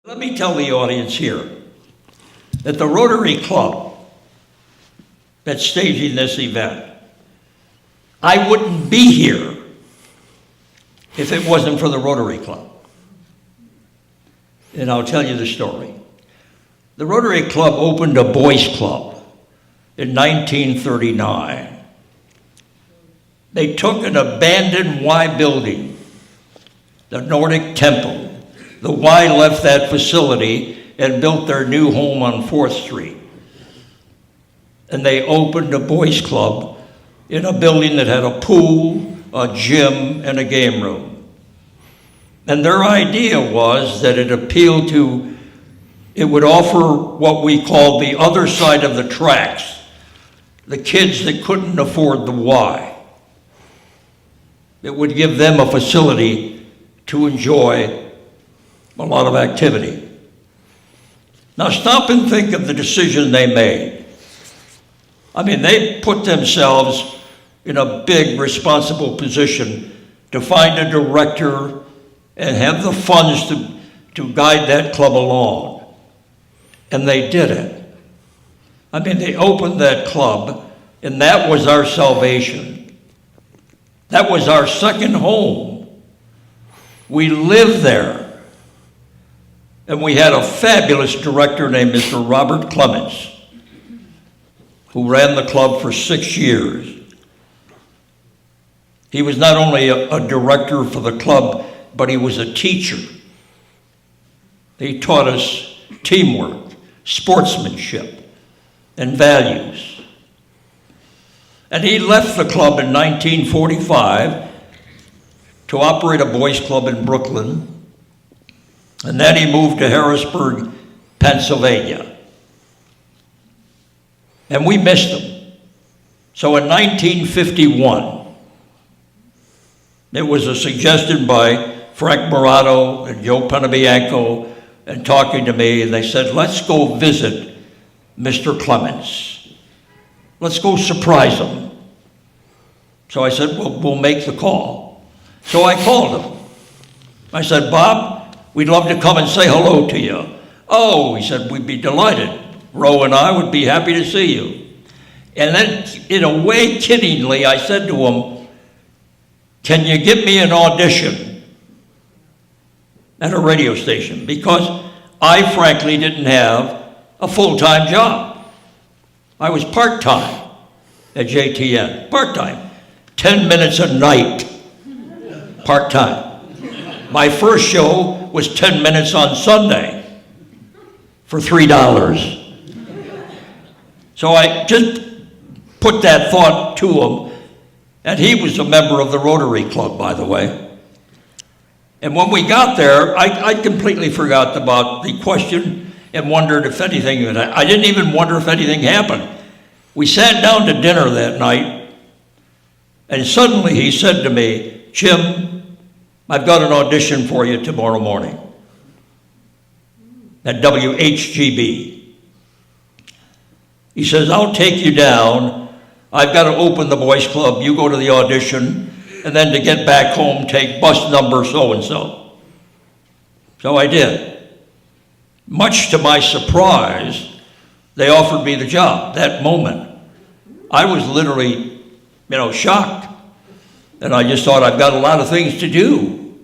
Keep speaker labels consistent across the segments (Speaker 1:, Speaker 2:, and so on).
Speaker 1: Let me tell the audience here that the Rotary Club that's staging this event, I wouldn't be here if it wasn't for the Rotary Club. And I'll tell you the story. The Rotary Club opened a boys' club in 1939. They took an abandoned Y building, the Nordic Temple. The Y left that facility and built their new home on 4th Street. And they opened a boys' club in a building that had a pool, a gym, and a game room. And their idea was that it would offer what we call the other side of the tracks, the kids that couldn't afford the Y. It would give them a facility to enjoy a lot of activity. Now stop and think of the decision they made. I mean, they put themselves in a big responsible position to find a director and have the funds to guide that club along. And they did it. I mean, they opened that club, and that was our salvation. That was our second home. We lived there. And we had a fabulous director named Mr. Robert Clements, who ran the club for 6 years. He was not only a director for the club, but he was a teacher. He taught us teamwork, sportsmanship, and values. And he left the club in 1945 to operate a boys' club in Brooklyn. And then he moved to Harrisburg, Pennsylvania. And we missed him. So in 1951, it was a suggestion by Frank Morato and Joe Penabianco and talking to me, and they said, let's go visit Mr. Clements. Let's go surprise him. So I said, well, we'll make the call. So I called him. I said, Bob, we'd love to come and say hello to you. Oh, he said, we'd be delighted. Ro and I would be happy to see you. And then, in a way, kiddingly, I said to him, can you give me an audition at a radio station? Because I, frankly, didn't have a full-time job. I was part-time at JTN, part-time, 10 minutes a night, part-time. My first show was 10 minutes on Sunday for $3. So I just put that thought to him, and he was a member of the Rotary Club, by the way. And when we got there, I completely forgot about the question and wondered if anything, I didn't even wonder if anything happened. We sat down to dinner that night, and suddenly he said to me, Jim, I've got an audition for you tomorrow morning at WHGB. He says, I'll take you down. I've got to open the boys' club. You go to the audition, and then to get back home, take bus number so-and-so. So I did. Much to my surprise, they offered me the job that moment. I was literally, shocked. And I just thought, I've got a lot of things to do.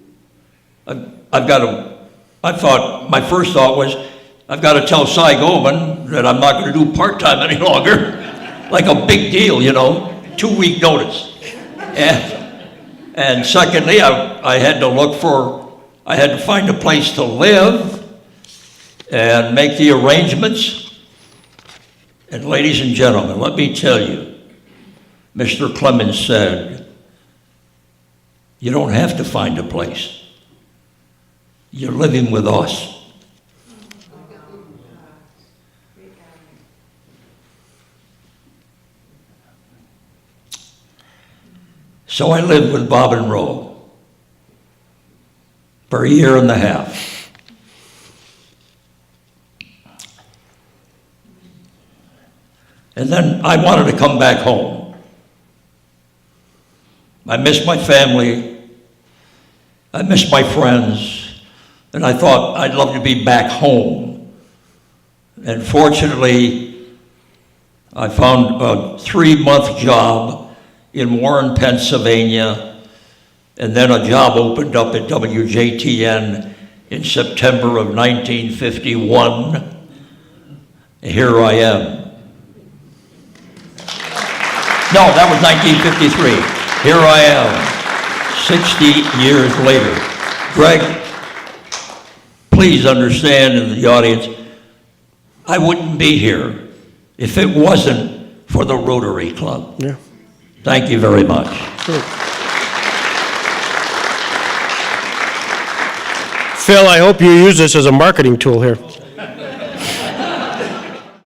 Speaker 1: I thought, my first thought was, I've got to tell Cy Goldman that I'm not going to do part-time any longer. Like a big deal, 2-week notice. And secondly, I had to find a place to live and make the arrangements. And ladies and gentlemen, let me tell you, Mr. Clemens said, you don't have to find a place. You're living with us. So I lived with Bob and Ro for a year and a half. And then I wanted to come back home. I missed my family. I miss my friends. and I thought I'd love to be back home. And fortunately, I found a 3-month job in Warren, Pennsylvania, and then a job opened up at WJTN in September of 1951. And here I am. No, that was 1953. Here I am, 60 years later. Greg, please understand in the audience, I wouldn't be here if it wasn't for the Rotary Club.
Speaker 2: Yeah.
Speaker 1: Thank you very much.
Speaker 2: Sure. Phil, I hope you use this as a marketing tool here.